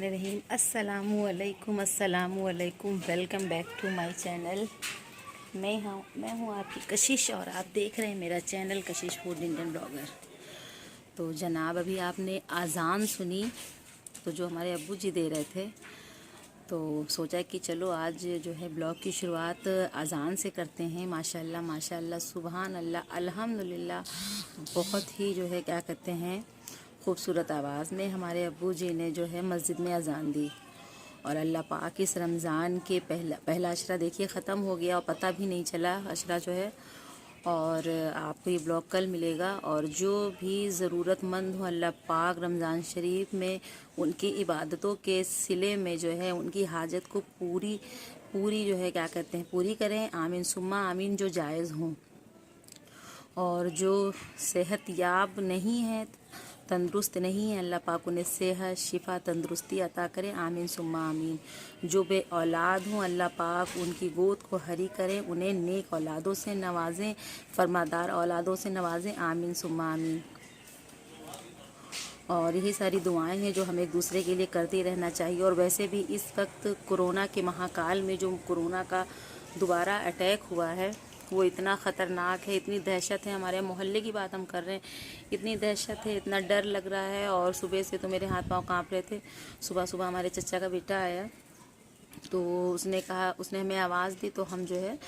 रहीम अस्सलामुअलैकुम welcome back to my channel. मैं हूँ आपकी कशिश और आप देख रहे हैं मेरा चैनल कशिश फूड इंडियन ब्लॉगर। तो जनाब अभी आपने अज़ान सुनी तो जो हमारे अब्बू जी दे रहे थे, तो सोचा कि चलो आज जो है ब्लॉग की शुरुआत अज़ान से करते हैं। माशाल्लाह माशाल्लाह सुबहान अल्लाह अल्हम्दुलिल्लाह, बहुत ही जो है क्या कहते हैं खूबसूरत आवाज़ में हमारे अब्बू जी ने जो है मस्जिद में अज़ान दी। और अल्लाह पाक इस रमज़ान के पहला अशरा देखिए ख़त्म हो गया और पता भी नहीं चला अशरा जो है। और आपको ये ब्लॉग कल मिलेगा। और जो भी ज़रूरतमंद हो अल्लाह पाक रमज़ान शरीफ में उनकी इबादतों के सिले में जो है उनकी हाजत को पूरी जो है क्या कहते हैं पूरी करें। आमीन सुम्मा आमीन। जो जायज़ हों और जो सेहत याब नहीं है, तंदुरुस्त नहीं है, अल्लाह पाक उन्हें सेहत शिफा तंदुरुस्ती अता करें। आमीन सुम्मा आमीन। जो बे औलाद हों अल्लाह पाक उनकी गोद को हरी करें, उन्हें नेक औलादों से नवाजें, फरमादार औलादों से नवाजें। आमीन सुम्मा आमीन। और यही सारी दुआएं हैं जो हमें एक दूसरे के लिए करते रहना चाहिए। और वैसे भी इस वक्त कोरोना के महाकाल में जो कोरोना का दोबारा अटैक हुआ है वो इतना ख़तरनाक है, इतनी दहशत है। हमारे मोहल्ले की बात हम कर रहे हैं, इतनी दहशत है, इतना डर लग रहा है। और सुबह से तो मेरे हाथ पांव कांप रहे थे। सुबह सुबह हमारे चचा का बेटा आया तो उसने हमें आवाज़ दी तो हम जो है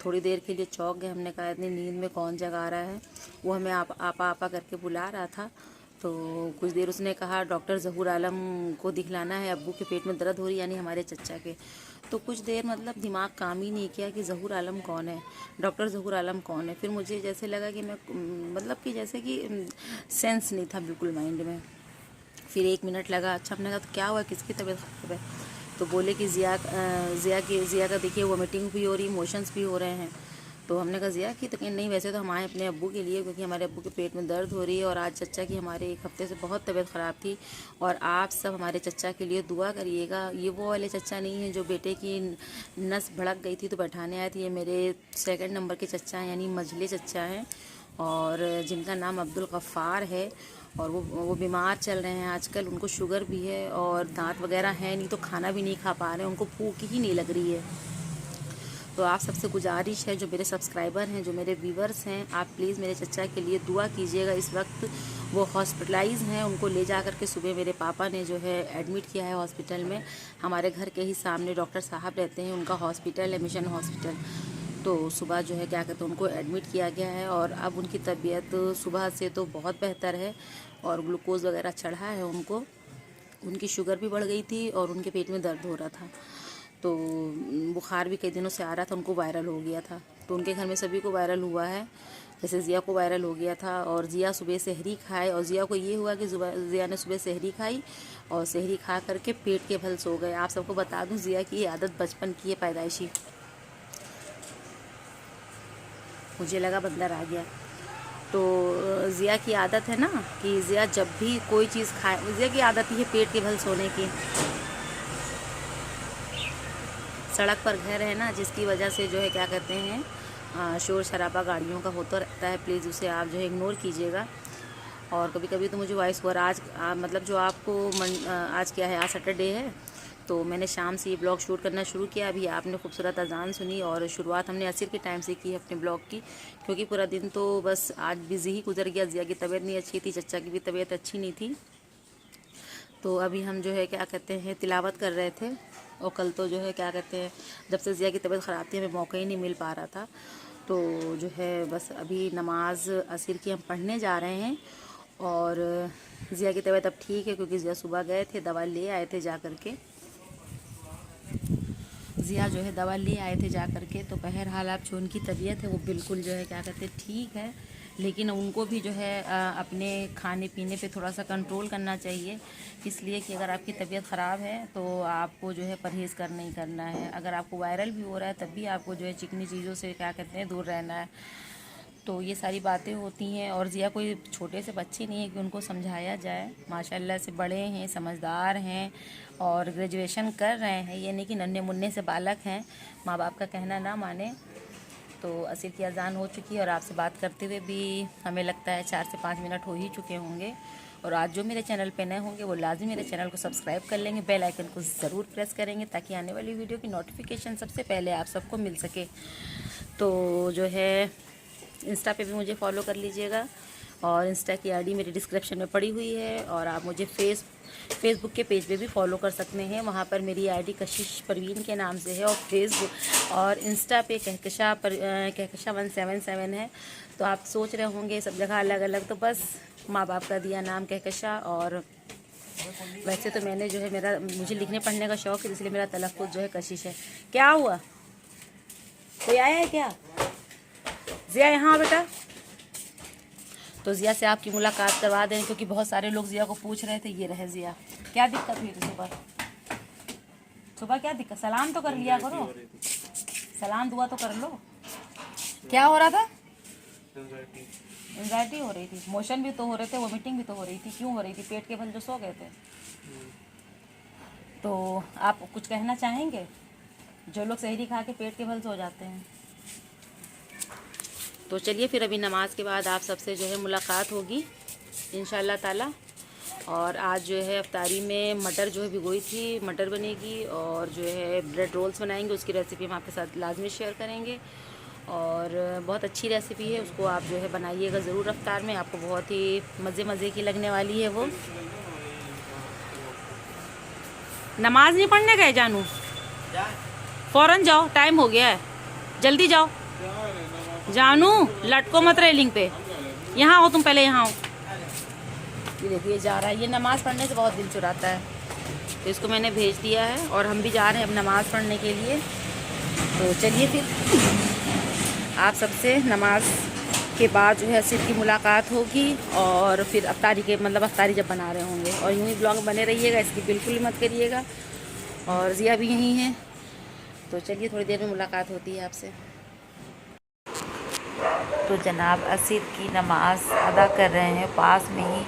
थोड़ी देर के लिए चौंक गए। हमने कहा इतनी नींद में कौन जगा रहा है। वो हमें आपा करके बुला रहा था। तो कुछ देर उसने कहा डॉक्टर ज़हूर आलम को दिखलाना है, अब्बू के पेट में दर्द हो रही, यानी हमारे चचा के। तो कुछ देर मतलब दिमाग काम ही नहीं किया कि ज़हूर आलम कौन है, डॉक्टर ज़हूर आलम कौन है। फिर मुझे जैसे लगा कि मैं मतलब कि जैसे कि सेंस नहीं था बिल्कुल माइंड में। फिर 1 मिनट लगा। अच्छा, हमने कहा तो क्या हुआ, किसकी तबीयत ख़राब है। तो बोले कि ज़िया का देखिए वोमिटिंग भी हो रही, मोशंस भी हो रहे हैं। तो हमने कहा ज़िया की, तो कहीं नहीं, वैसे तो हम आए अपने अब्बू के लिए क्योंकि हमारे अब्बू के पेट में दर्द हो रही है और आज चचा की हमारे 1 हफ्ते से बहुत तबीयत ख़राब थी। और आप सब हमारे चचा के लिए दुआ करिएगा। ये वो वाले चचा नहीं हैं जो बेटे की नस भड़क गई थी तो बैठाने आए थे। ये मेरे 2nd नंबर के चचा हैं, यानी मझले चचा हैं, और जिनका नाम अब्दुल गफ़ार है। और वो बीमार चल रहे हैं आजकल, उनको शुगर भी है और दांत वगैरह है नहीं, तो खाना भी नहीं खा पा रहे हैं, उनको भूख ही नहीं लग रही है। तो आप सबसे गुजारिश है, जो मेरे सब्सक्राइबर हैं, जो मेरे व्यूवर्स हैं, आप प्लीज़ मेरे चचा के लिए दुआ कीजिएगा। इस वक्त वो हॉस्पिटलाइज हैं, उनको ले जा कर के सुबह मेरे पापा ने जो है एडमिट किया है हॉस्पिटल में। हमारे घर के ही सामने डॉक्टर साहब रहते हैं, उनका हॉस्पिटल है, मिशन हॉस्पिटल। तो सुबह जो है क्या कहते हैं उनको एडमिट किया गया है और अब उनकी तबीयत सुबह से तो बहुत बेहतर है और ग्लूकोज़ वगैरह चढ़ा है उनको। उनकी शुगर भी बढ़ गई थी और उनके पेट में दर्द हो रहा था, तो बुखार भी कई दिनों से आ रहा था, उनको वायरल हो गया था। तो उनके घर में सभी को वायरल हुआ है, जैसे ज़िया को वायरल हो गया था। और ज़िया सुबह सहरी खाए और ज़िया को ये हुआ कि ज़िया ने सुबह सहरी खाई और सहरी खा करके पेट के बल सो गए। आप सबको बता दूं ज़िया की ये आदत बचपन की है, पैदाइशी। मुझे लगा बंदर आ गया। तो ज़िया की आदत है ना कि ज़िया जब भी कोई चीज़ खाए, ज़िया की आदत ही है पेट के बल सोने की। सड़क पर घर है ना, जिसकी वजह से जो है क्या कहते हैं शोर शराबा गाड़ियों का होता रहता है। प्लीज़ उसे आप जो है इग्नोर कीजिएगा। और कभी कभी तो मुझे वॉइस ओवर आज मतलब जो आपको आज क्या है, आज सैटरडे है, तो मैंने शाम से ये ब्लॉग शूट करना शुरू किया। अभी आपने खूबसूरत अजान सुनी और शुरुआत हमने असर के टाइम से की है अपने ब्लॉग की, क्योंकि पूरा दिन तो बस आज बिज़ी ही गुजर गया। ज़िया की तबीयत नहीं अच्छी थी, चचा की भी तबीयत अच्छी नहीं थी। तो अभी हम जो है क्या कहते हैं तिलावत कर रहे थे। और कल तो जो है क्या कहते हैं जब से ज़िया की तबीयत ख़राब थी हमें मौका ही नहीं मिल पा रहा था। तो जो है बस अभी नमाज असर की हम पढ़ने जा रहे हैं। और ज़िया की तबीयत अब ठीक है, क्योंकि ज़िया सुबह गए थे, दवा ले आए थे जा कर के। ज़िया जो है दवा ले आए थे जा कर के। तो बहरहाल आप जो उनकी तबीयत है वो बिल्कुल जो है क्या कहते हैं ठीक है, लेकिन उनको भी जो है अपने खाने पीने पे थोड़ा सा कंट्रोल करना चाहिए। इसलिए कि अगर आपकी तबीयत ख़राब है तो आपको जो है परहेज़ करना ही करना है। अगर आपको वायरल भी हो रहा है तब भी आपको जो है चिकनी चीज़ों से क्या कहते हैं दूर रहना है। तो ये सारी बातें होती हैं। और ज़िया कोई छोटे से बच्चे नहीं है कि उनको समझाया जाए। माशाल्लाह से बड़े हैं, समझदार हैं और ग्रेजुएशन कर रहे हैं। ये नहीं कि नन्हे मुन्ने से बालक हैं, माँ बाप का कहना ना माने। तो असर की अजान हो चुकी है और आपसे बात करते हुए भी हमें लगता है 4 से 5 मिनट हो ही चुके होंगे। और आज जो मेरे चैनल पे नए होंगे वो लाजिम मेरे चैनल को सब्सक्राइब कर लेंगे, बेल आइकन को ज़रूर प्रेस करेंगे ताकि आने वाली वीडियो की नोटिफिकेशन सबसे पहले आप सबको मिल सके। तो जो है इंस्टा पे भी मुझे फॉलो कर लीजिएगा और इंस्टा की आईडी मेरी डिस्क्रिप्शन में पड़ी हुई है। और आप मुझे फेसबुक के पेज पे भी फॉलो कर सकते हैं, वहाँ पर मेरी आईडी कशिश परवीन के नाम से है। और फेसबुक और इंस्टा पे कहकशा 177 है। तो आप सोच रहे होंगे सब जगह अलग अलग, तो बस माँ बाप का दिया नाम कहकशा। और वैसे तो मैंने जो है मुझे लिखने पढ़ने का शौक़ है, इसलिए मेरा तलफ़्फ़ुज़ जो है कशिश है। क्या हुआ, कोई आया है क्या? ज़िया यहाँ आ बेटा। तो ज़िया से आपकी मुलाकात करवा दें, क्योंकि बहुत सारे लोग ज़िया को पूछ रहे थे। ये रहे ज़िया। क्या दिक्कत हुई थी सुबह क्या दिक्कत? सलाम तो कर लिया करो, सलाम दुआ तो कर लो। क्या हो रहा था? एंजाइटी हो रही थी, मोशन भी तो हो रहे थे, वोमिटिंग भी तो हो रही थी। क्यों हो रही थी? पेट के बल जो सो गए थे। तो आप कुछ कहना चाहेंगे? जो लोग सहरी खा के पेट के बल सो जाते हैं। तो चलिए फिर अभी नमाज के बाद आप सबसे जो है मुलाकात होगी इंशाल्लाह ताला। और आज जो है अफ्तारी में मटर जो है भिगोई थी, मटर बनेगी और जो है ब्रेड रोल्स बनाएंगे, उसकी रेसिपी हम आपके साथ लाजमी शेयर करेंगे। और बहुत अच्छी रेसिपी है, उसको आप जो है बनाइएगा ज़रूर अफ्तार में, आपको बहुत ही मज़े की लगने वाली है वो। नमाज नहीं पढ़ने गए जानू? फ़ौरन जाओ, टाइम हो गया है, जल्दी जाओ। जानू लटको मत रेलिंग पे, यहाँ हो तुम, पहले यहाँ हो। ये देखिए जा रहा है, ये नमाज़ पढ़ने से बहुत दिल चुराता है, तो इसको मैंने भेज दिया है और हम भी जा रहे हैं अब नमाज़ पढ़ने के लिए। तो चलिए फिर आप सबसे नमाज के बाद जो है असर की मुलाकात होगी और फिर अफ्तारी के अफ्तारी जब बना रहे होंगे। और यूँ ही ब्लॉग बने रहिएगा, इसकी बिल्कुल ही मत करिएगा। और ज़िया भी यहीं है, तो चलिए थोड़ी देर में मुलाकात होती है आपसे। तो जनाब असर की नमाज़ अदा कर रहे हैं, पास में ही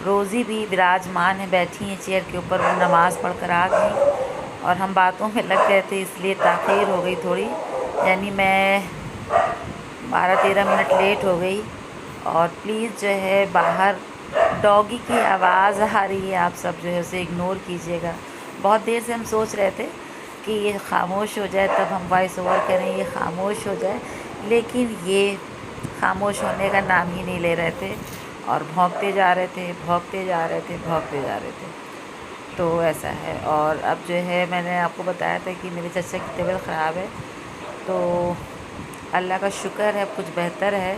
रोज़ी भी विराजमान है, बैठी हैं चेयर के ऊपर, वो नमाज़ पढ़ कर आ गई और हम बातों में लग गए थे, इसलिए ताख़ीर हो गई थोड़ी, यानी मैं 12-13 मिनट लेट हो गई। और प्लीज़ जो है बाहर डॉगी की आवाज़ आ रही है, आप सब जो है उसे इग्नोर कीजिएगा। बहुत देर से हम सोच रहे थे कि ये ख़ामोश हो जाए तब हम वॉइस ओवर करें, ये ख़ामोश हो जाए, लेकिन ये ख़ामोश होने का नाम ही नहीं ले रहे थे और भौंकते जा रहे थे, भौंकते जा रहे थे, भौंकते जा रहे थे। तो ऐसा है। और अब जो है मैंने आपको बताया था कि मेरे चचा की तबीयत ख़राब है, तो अल्लाह का शुक्र है कुछ बेहतर है।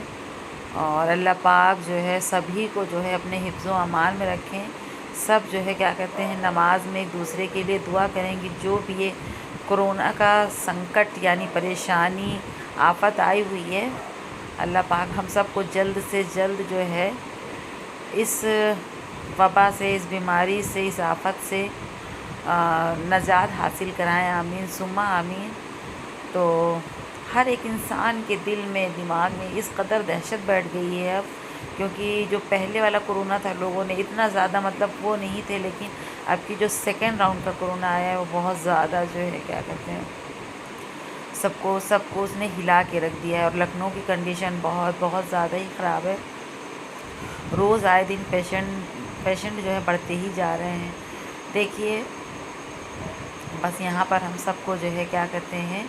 और अल्लाह पाक जो है सभी को जो है अपने हिफ्ज़ व अमान में रखें। सब जो है क्या कहते हैं नमाज में एक दूसरे के लिए दुआ करेंगे। जो भी ये कोरोना का संकट यानी परेशानी आफत आई हुई है, अल्लाह पाक हम सब को जल्द से जल्द जो है इस वबा से, इस बीमारी से, इस आफत से नजात हासिल कराएं। आमीन सुम्मा आमीन। तो हर एक इंसान के दिल में, दिमाग में इस कदर दहशत बैठ गई है अब, क्योंकि जो पहले वाला कोरोना था लोगों ने इतना ज़्यादा मतलब वो नहीं थे, लेकिन अब की जो सेकेंड राउंड का कोरोना आया है वो बहुत ज़्यादा जो है क्या कहते हैं सबको उसने हिला के रख दिया है। और लखनऊ की कंडीशन बहुत ज़्यादा ही ख़राब है। रोज़ आए दिन पेशेंट जो है बढ़ते ही जा रहे हैं। देखिए बस यहाँ पर हम सबको जो है क्या कहते हैं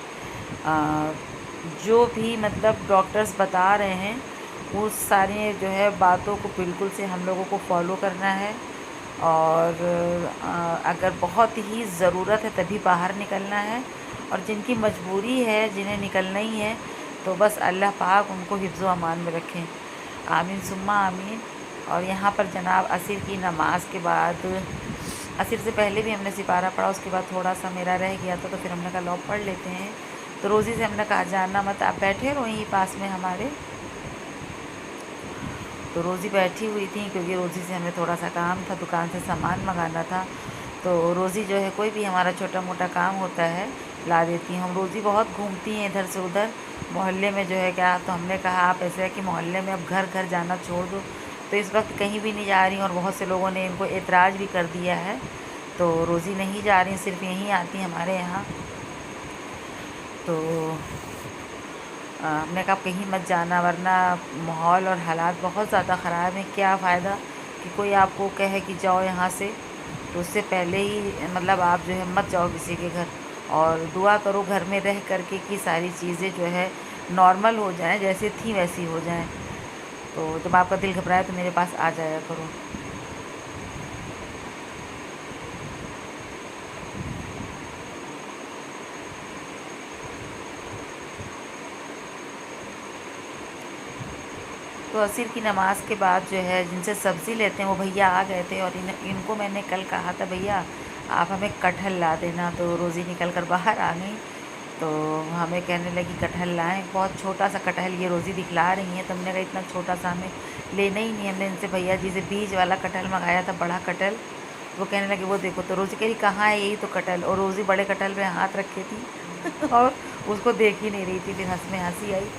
जो भी मतलब डॉक्टर्स बता रहे हैं उस सारी जो है बातों को बिल्कुल से हम लोगों को फॉलो करना है। और अगर बहुत ही ज़रूरत है तभी बाहर निकलना है। और जिनकी मजबूरी है, जिन्हें निकलना ही है, तो बस अल्लाह पाक उनको हिफ्ज़ व अमान में रखें। आमीन सुम्मा आमीन। और यहाँ पर जनाब असर की नमाज के बाद, असर से पहले भी हमने सिपारा पढ़ा, उसके बाद थोड़ा सा मेरा रह गया था तो फिर हमने कहा लो पढ़ लेते हैं। तो रोज़ी से हमने कहा जानना मत, आप बैठे रहो यहीं पास में हमारे। तो रोज़ी बैठी हुई थी क्योंकि रोज़ी से हमें थोड़ा सा काम था, दुकान से सामान मंगाना था। तो रोज़ी जो है कोई भी हमारा छोटा मोटा काम होता है ला देती हैं। हम रोज़ी बहुत घूमती हैं इधर से उधर मोहल्ले में जो है क्या। तो हमने कहा आप ऐसे है कि मोहल्ले में अब घर घर जाना छोड़ दो। तो इस वक्त कहीं भी नहीं जा रही और बहुत से लोगों ने इनको एतराज़ भी कर दिया है। तो रोज़ी नहीं जा रही, सिर्फ यहीं आती हमारे यहाँ। तो हमने कहा कहीं मत जाना वरना माहौल और हालात बहुत ज़्यादा ख़राब हैं। क्या फ़ायदा कि कोई आपको कहे कि जाओ यहाँ से, तो उससे पहले ही मतलब आप जो है मत जाओ किसी के घर। और दुआ करो घर में रह करके कि सारी चीज़ें जो है नॉर्मल हो जाएं, जैसे थी वैसी हो जाएं। तो जब आपका दिल घबराए तो मेरे पास आ जाया करो। तो असर की नमाज़ के बाद जो है जिनसे सब्ज़ी लेते हैं वो भैया आ गए थे। और इनको मैंने कल कहा था भैया आप हमें कटहल ला देना। तो रोज़ी निकल कर बाहर आ गई तो हमें कहने लगी कटहल लाएँ। बहुत छोटा सा कटहल ये रोज़ी दिखला रही हैं। तो हमने कहा इतना छोटा सा हमें लेना ही नहीं। हमने इनसे भैया जी से बीज वाला कटहल मंगाया था, बड़ा कटहल। वो कहने लगे वो देखो। तो रोज़ी कह रही कहाँ है, यही तो कटहल। और रोज़ी बड़े कटहल में हाथ रखे थी और उसको देख ही नहीं रही थी। फिर हंसी आई।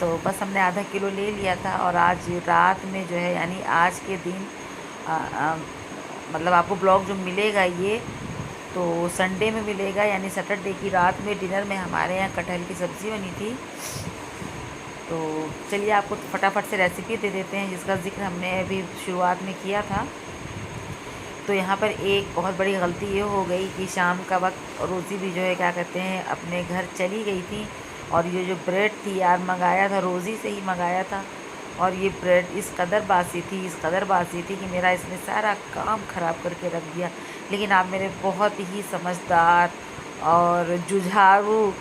तो बस हमने आधा किलो ले लिया था। और आज रात में जो है यानी आज के दिन मतलब आपको ब्लॉग जो मिलेगा ये तो संडे में मिलेगा, यानी सैटरडे की रात में डिनर में हमारे यहाँ कटहल की सब्ज़ी बनी थी। तो चलिए आपको फटाफट से रेसिपी दे देते हैं जिसका ज़िक्र हमने अभी शुरुआत में किया था। तो यहाँ पर एक बहुत बड़ी गलती ये हो गई कि शाम का वक्त रोज़ी भी जो है क्या कहते हैं अपने घर चली गई थी। और ये जो ब्रेड थी यार मंगाया था, रोज़ी से ही मंगाया था। और ये ब्रेड इस कदर बासी थी कि मेरा इसने सारा काम ख़राब करके रख दिया। लेकिन आप मेरे बहुत ही समझदार और जुझारू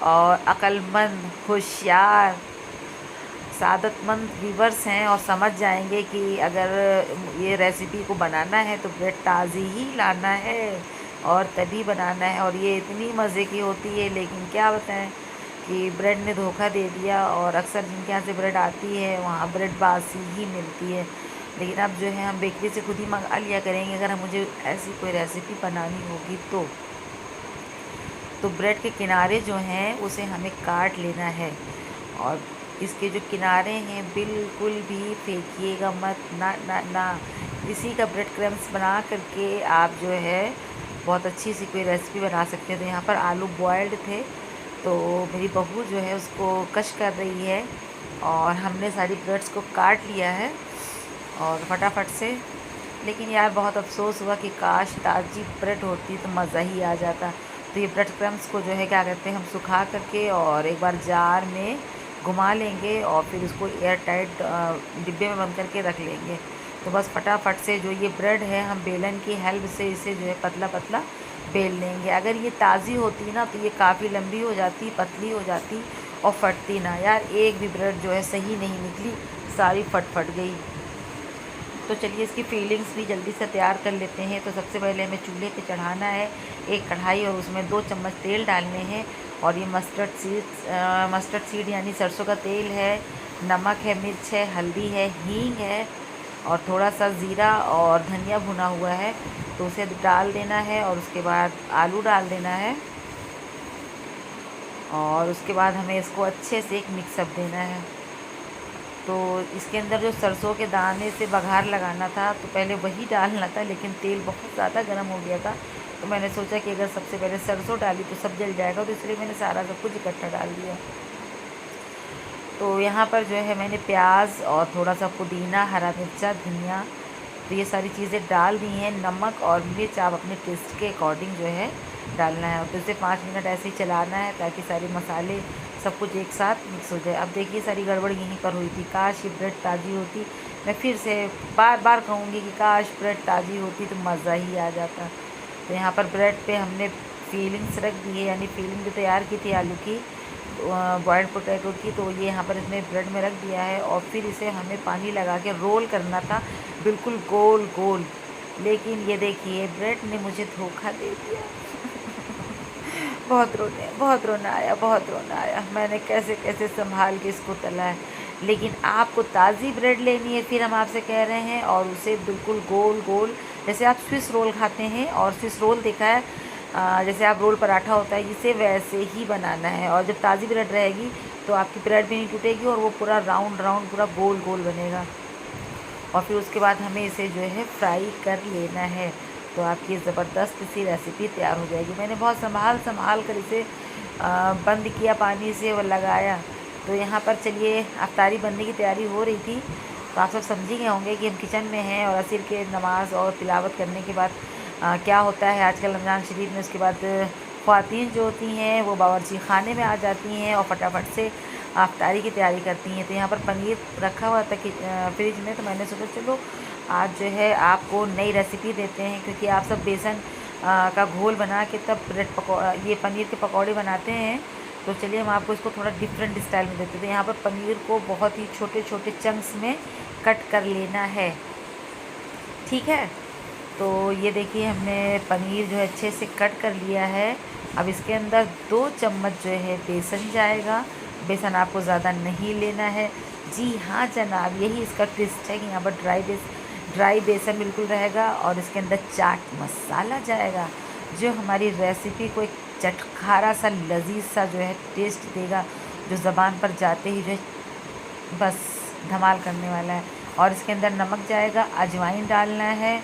और अक्लमंद, होशियार, सादतमंद व्यूवर्स हैं और समझ जाएंगे कि अगर ये रेसिपी को बनाना है तो ब्रेड ताज़ी ही लाना है और तभी बनाना है। और ये इतनी मज़े की होती है, लेकिन क्या बताएं कि ब्रेड ने धोखा दे दिया। और अक्सर जिनके यहाँ से ब्रेड आती है वहाँ ब्रेड बासी ही मिलती है। लेकिन अब जो है हम बेकरी से खुद ही मंगा लिया करेंगे अगर हम मुझे ऐसी कोई रेसिपी बनानी होगी तो ब्रेड के किनारे जो हैं उसे हमें काट लेना है। और इसके जो किनारे हैं बिल्कुल भी फेंकिएगा मत, ना ना ना। इसी का ब्रेड क्रम्स बना करके आप जो है बहुत अच्छी सी कोई रेसिपी बना सकते हैं। तो यहाँ पर आलू बॉयल्ड थे तो मेरी बहू जो है उसको कश कर रही है और हमने सारी ब्रेड्स को काट लिया है और फटाफट से। लेकिन यार बहुत अफसोस हुआ कि काश ताज़ी ब्रेड होती तो मज़ा ही आ जाता। तो ये ब्रेड क्रम्स को जो है क्या कहते हैं हम सुखा करके और एक बार जार में घुमा लेंगे और फिर उसको एयर टाइट डिब्बे में बंद करके रख लेंगे। तो बस फटाफट से जो ये ब्रेड है हम बेलन की हेल्प से इसे जो है पतला पतला बेल लेंगे। अगर ये ताज़ी होती ना तो ये काफ़ी लंबी हो जाती, पतली हो जाती और फटती ना। यार एक भी ब्रेड जो है सही नहीं निकली, सारी फट गई। तो चलिए इसकी फीलिंग्स भी जल्दी से तैयार कर लेते हैं। तो सबसे पहले हमें चूल्हे पे चढ़ाना है एक कढ़ाई और उसमें 2 चम्मच तेल डालने हैं। और ये मस्टर्ड सीड यानी सरसों का तेल है, नमक है, मिर्च है, हल्दी है, हींग है और थोड़ा सा ज़ीरा और धनिया भुना हुआ है, तो उसे डाल देना है। और उसके बाद आलू डाल देना है और उसके बाद हमें इसको अच्छे से एक मिक्सअप देना है। तो इसके अंदर जो सरसों के दाने से बघार लगाना था तो पहले वही डालना था, लेकिन तेल बहुत ज़्यादा गर्म हो गया था। तो मैंने सोचा कि अगर सबसे पहले सरसों डाली तो सब जल जाएगा, तो इसलिए मैंने सारा सब कुछ इकट्ठा डाल दिया। तो यहाँ पर जो है मैंने प्याज और थोड़ा सा पुदीना, हरा मिर्चा, धनिया, तो ये सारी चीज़ें डाल दी हैं। नमक और मिर्च आप अपने टेस्ट के अकॉर्डिंग जो है डालना है। तो इसे 5 मिनट ऐसे ही चलाना है ताकि सारे मसाले सब कुछ एक साथ मिक्स हो जाए। अब देखिए सारी गड़बड़ यहीं पर हुई थी। काश ये ब्रेड ताज़ी होती, मैं फिर से बार बार कहूँगी कि काश ब्रेड ताज़ी होती तो मज़ा ही आ जाता। तो यहाँ पर ब्रेड पे हमने फीलिंग्स रख दी है, यानी फीलिंग जो तैयार की थी आलू की, बॉयल्ड पोटैटो की, तो ये यहाँ पर इसमें ब्रेड में रख दिया है। और फिर इसे हमें पानी लगा के रोल करना था बिल्कुल गोल गोल। लेकिन ये देखिए ब्रेड ने मुझे धोखा दे दिया। बहुत रोना आया, बहुत रोना आया। मैंने कैसे कैसे संभाल के इसको तला है। लेकिन आपको ताज़ी ब्रेड लेनी है, फिर हम आपसे कह रहे हैं, और उसे बिल्कुल गोल गोल, जैसे आप स्विस रोल खाते हैं और स्विस रोल देखा है, जैसे आप रोल पराठा होता है, इसे वैसे ही बनाना है। और जब ताज़ी ब्रेड रहेगी तो आपकी ब्रेड भी नहीं टूटेगी और वो पूरा राउंड राउंड पूरा गोल गोल बनेगा। और फिर उसके बाद हमें इसे जो है फ्राई कर लेना है। तो आपकी ज़बरदस्त सी रेसिपी तैयार हो जाएगी। मैंने बहुत संभाल कर इसे बंद किया, पानी से वो लगाया। तो यहाँ पर चलिए अफ्तारी बनने की तैयारी हो रही थी। तो आप सब समझ ही गए होंगे कि हम किचन में हैं और असर के नमाज और तिलावत करने के बाद क्या होता है आजकल रमज़ान शरीफ में, उसके बाद ख़वातीन जो होती हैं वो बावर्ची खाने में आ जाती हैं और फटाफट से अफ्तारी की तैयारी करती हैं। तो यहाँ पर पनीर रखा हुआ था कि फ्रिज में, तो मैंने सोचा चलो आज जो है आपको नई रेसिपी देते हैं, क्योंकि आप सब बेसन का घोल बना के तब ये पनीर के पकौड़े बनाते हैं। तो चलिए हम आपको इसको थोड़ा डिफरेंट स्टाइल में देते थे। यहाँ पर पनीर को बहुत ही छोटे छोटे चंक्स में कट कर लेना है, ठीक है। तो ये देखिए हमने पनीर जो है अच्छे से कट कर लिया है। अब इसके अंदर 2 चम्मच जो है बेसन जाएगा। बेसन आपको ज़्यादा नहीं लेना है। जी हाँ जनाब, यही इसका ट्विस्ट है कि यहाँ पर ड्राई बेसन बिल्कुल रहेगा। और इसके अंदर चाट मसाला जाएगा जो हमारी रेसिपी को एक चटखारा सा लजीज सा जो है टेस्ट देगा, जो ज़बान पर जाते ही जो है बस धमाल करने वाला है। और इसके अंदर नमक जाएगा, अजवाइन डालना है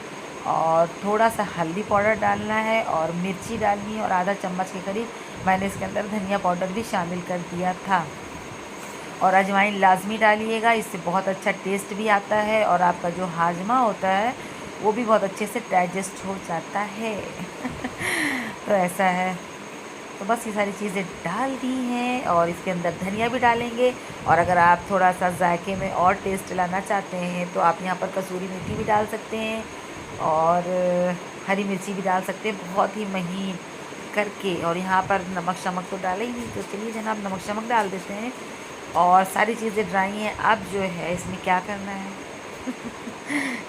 और थोड़ा सा हल्दी पाउडर डालना है और मिर्ची डालनी है, और आधा चम्मच के करीब मैंने इसके अंदर धनिया पाउडर भी शामिल कर दिया था। और अजवाइन लाजमी डालिएगा, इससे बहुत अच्छा टेस्ट भी आता है और आपका जो हाजमा होता है वो भी बहुत अच्छे से डाइजेस्ट हो जाता है। तो ऐसा है। तो बस ये सारी चीज़ें डाल दी हैं और इसके अंदर धनिया भी डालेंगे। और अगर आप थोड़ा सा जायके में और टेस्ट लाना चाहते हैं तो आप यहाँ पर कसूरी मेथी भी डाल सकते हैं और हरी मिर्ची भी डाल सकते हैं बहुत ही महीन करके। और यहाँ पर नमक शमक तो डाले ही नहीं, तो चलिए जनाब नमक शमक डाल देते हैं। और सारी चीज़ें ड्राई हैं। अब जो है इसमें क्या करना है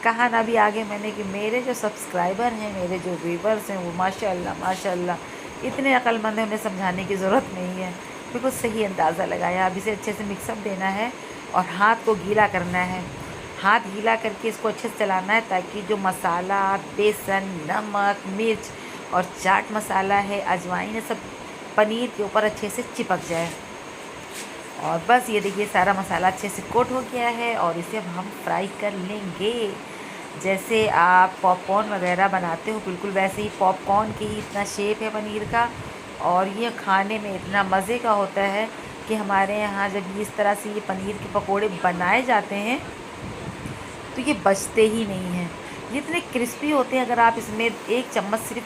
कहा ना भी आगे मैंने कि मेरे जो सब्सक्राइबर हैं, मेरे जो व्यूवर्स हैं, वो माशाल्लाह इतने अक्लमंद हैं, उन्हें समझाने की ज़रूरत नहीं है, बिल्कुल सही अंदाज़ा लगाया। अब इसे अच्छे से मिक्सअप देना है और हाथ को गीला करना है। हाथ गीला करके इसको अच्छे से चलाना है ताकि जो मसाला, बेसन, नमक, मिर्च और चाट मसाला है, अजवाइन है, सब पनीर के ऊपर अच्छे से चिपक जाए। और बस ये देखिए सारा मसाला अच्छे से कोट हो गया है और इसे अब हम फ्राई कर लेंगे। जैसे आप पॉपकॉर्न वगैरह बनाते हो बिल्कुल वैसे ही पॉपकॉर्न की ही इतना शेप है पनीर का। और ये खाने में इतना मज़े का होता है कि हमारे यहाँ जब इस तरह से ये पनीर के पकोड़े बनाए जाते हैं तो ये बचते ही नहीं हैं। ये इतने क्रिस्पी होते हैं। अगर आप इसमें 1 चम्मच सिर्फ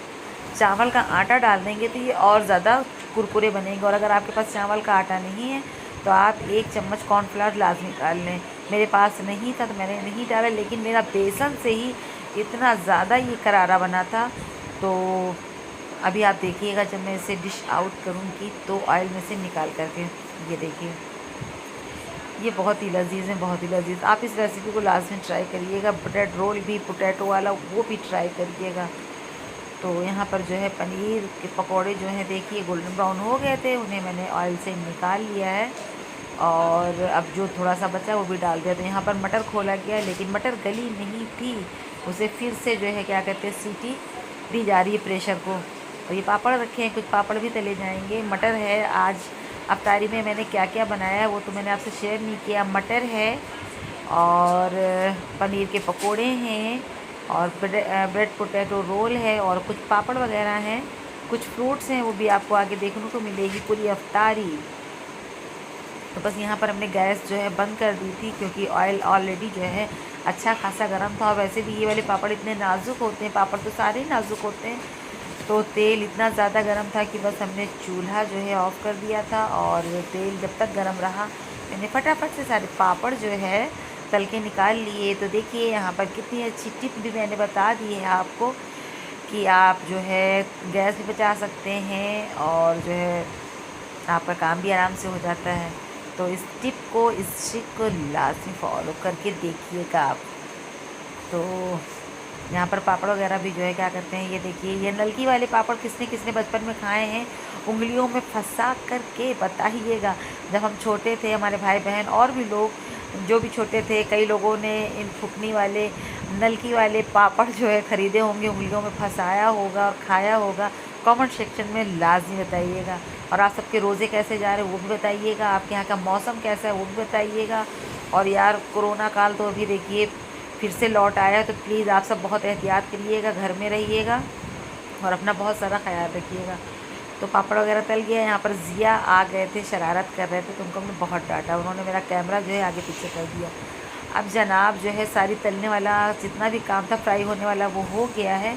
चावल का आटा डाल देंगे तो ये और ज़्यादा कुरकुरे बनेंगे। और अगर आपके पास चावल का आटा नहीं है तो आप 1 चम्मच कॉर्नफ्लावर लाजमी डाल लें। मेरे पास नहीं था तो मैंने नहीं डाला, लेकिन मेरा बेसन से ही इतना ज़्यादा ये करारा बना था। तो अभी आप देखिएगा जब मैं इसे डिश आउट करूँगी तो ऑयल में से निकाल करके ये देखिए, ये बहुत ही लजीज़ है, बहुत ही लजीज़। आप इस रेसिपी को लाजमी ट्राई करिएगा। ब्रेड रोल भी पोटैटो वाला वो भी ट्राई करिएगा। तो यहाँ पर जो है पनीर के पकोड़े जो हैं देखिए गोल्डन ब्राउन हो गए थे, उन्हें मैंने ऑयल से निकाल लिया है और अब जो थोड़ा सा बचा वो भी डाल दिया। तो यहाँ पर मटर खोला गया, लेकिन मटर गली नहीं थी, उसे फिर से जो है क्या कहते हैं सीटी दी जा रही है प्रेशर को। और ये पापड़ रखे हैं, कुछ पापड़ भी तले जाएंगे। मटर है आज अफ्तारी में मैंने क्या क्या बनाया है वो तो मैंने आपसे शेयर नहीं किया। मटर है और पनीर के पकोड़े हैं और ब्रेड पोटैटो रोल है और कुछ पापड़ वगैरह हैं, कुछ फ्रूट्स हैं, वो भी आपको आगे देखने को मिलेगी पूरी अफ्तारी। तो बस यहाँ पर हमने गैस जो है बंद कर दी थी क्योंकि ऑयल ऑलरेडी जो है अच्छा खासा गर्म था। और वैसे भी ये वाले पापड़ इतने नाजुक होते हैं, पापड़ तो सारे ही नाजुक होते हैं, तो तेल इतना ज़्यादा गर्म था कि बस हमने चूल्हा जो है ऑफ़ कर दिया था और तेल जब तक गर्म रहा मैंने फटाफट से सारे पापड़ जो है तल के निकाल लिए। तो देखिए यहाँ पर कितनी अच्छी टिप भी मैंने बता दी है आपको कि आप जो है गैस भी बचा सकते हैं और जो है आपका काम भी आराम से हो जाता है। तो इस टिप को, इस ट्रिक को लाजमी फॉलो करके देखिएगा आप। तो यहाँ पर पापड़ वगैरह भी जो है क्या करते हैं, ये देखिए ये नलकी वाले पापड़ किसने किसने बचपन में खाए हैं, उंगलियों में फंसा करके बताइएगा। जब हम छोटे थे, हमारे भाई बहन और भी लोग जो भी छोटे थे, कई लोगों ने इन फुकनी वाले नलकी वाले पापड़ जो है ख़रीदे होंगे, उंगलियों में फंसाया होगा और खाया होगा। कमेंट सेक्शन में लाजमी बताइएगा। और आप सबके रोज़े कैसे जा रहे हैं वो भी बताइएगा, आपके यहाँ का मौसम कैसा है वो भी बताइएगा। और यार कोरोना काल तो अभी देखिए फिर से लौट आया, तो प्लीज़ आप सब बहुत एहतियात करिएगा, घर में रहिएगा और अपना बहुत सारा ख्याल रखिएगा। तो पापड़ वगैरह तल गया। यहाँ पर जिया आ गए थे, शरारत कर रहे थे, तो उनको हमने बहुत डांटा, उन्होंने मेरा कैमरा जो है आगे पीछे कर दिया। अब जनाब जो है सारी तलने वाला जितना भी काम था, फ्राई होने वाला, वो हो गया है।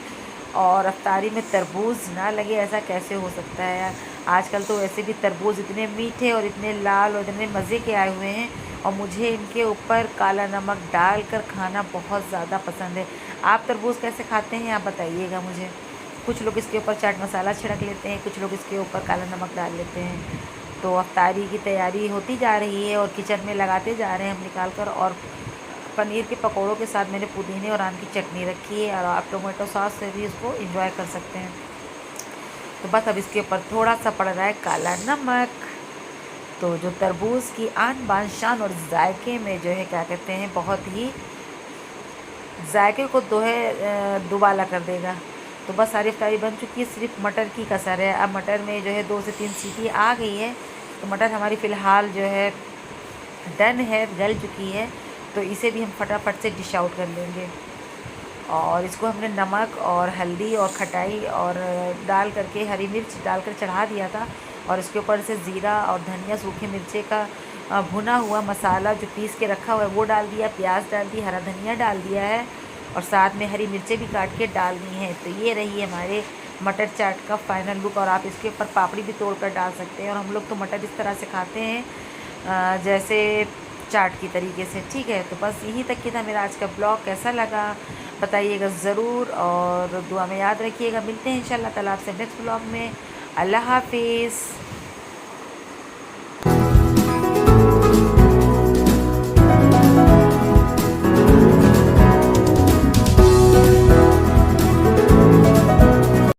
और अफ्तारी में तरबूज ना लगे ऐसा कैसे हो सकता है यार। आजकल तो वैसे भी तरबूज इतने मीठे और इतने लाल और इतने मज़े के आए हुए हैं और मुझे इनके ऊपर काला नमक डालकर खाना बहुत ज़्यादा पसंद है। आप तरबूज कैसे खाते हैं आप बताइएगा मुझे। कुछ लोग इसके ऊपर चाट मसाला छिड़क लेते हैं, कुछ लोग इसके ऊपर काला नमक डाल लेते हैं। तो अफ्तारी की तैयारी होती जा रही है और किचन में लगाते जा रहे हैं हम निकाल कर। और पनीर के पकौड़ों के साथ मैंने पुदीने और आम की चटनी रखी है और आप टोमेटो सॉस से भी इसको एंजॉय कर सकते हैं। तो बस अब इसके ऊपर थोड़ा सा पड़ रहा है काला नमक। तो जो तरबूज की आन बान शान और जायके में जो है क्या कहते हैं, बहुत ही जायके को जो है दुबाला कर देगा। तो बस सारी अफ्तारी बन चुकी है, सिर्फ मटर की कसर है। अब मटर में जो है 2 से 3 सीटी आ गई है, तो मटर हमारी फ़िलहाल जो है डन है, गल चुकी है। तो इसे भी हम फटाफट से डिश आउट कर लेंगे। और इसको हमने नमक और हल्दी और खटाई और डाल करके हरी मिर्च डालकर चढ़ा दिया था और इसके ऊपर से ज़ीरा और धनिया, सूखे मिर्चे का भुना हुआ मसाला जो पीस के रखा हुआ है वो डाल दिया, प्याज डाल दी, हरा धनिया डाल दिया है और साथ में हरी मिर्चें भी काट के डाल दी हैं। तो ये रही हमारे मटर चाट का फाइनल लुक। और आप इसके ऊपर पापड़ी भी तोड़ कर डाल सकते हैं। और हम लोग तो मटर इस तरह से खाते हैं जैसे चाट की तरीके से, ठीक है। तो बस यहीं तक की था मेरा आज का ब्लॉग। कैसा लगा बताइएगा ज़रूर और दुआ में याद रखिएगा। मिलते हैं इंशाल्लाह ताला आपसे नेक्स्ट ब्लॉग में। अल्लाह हाफिज़।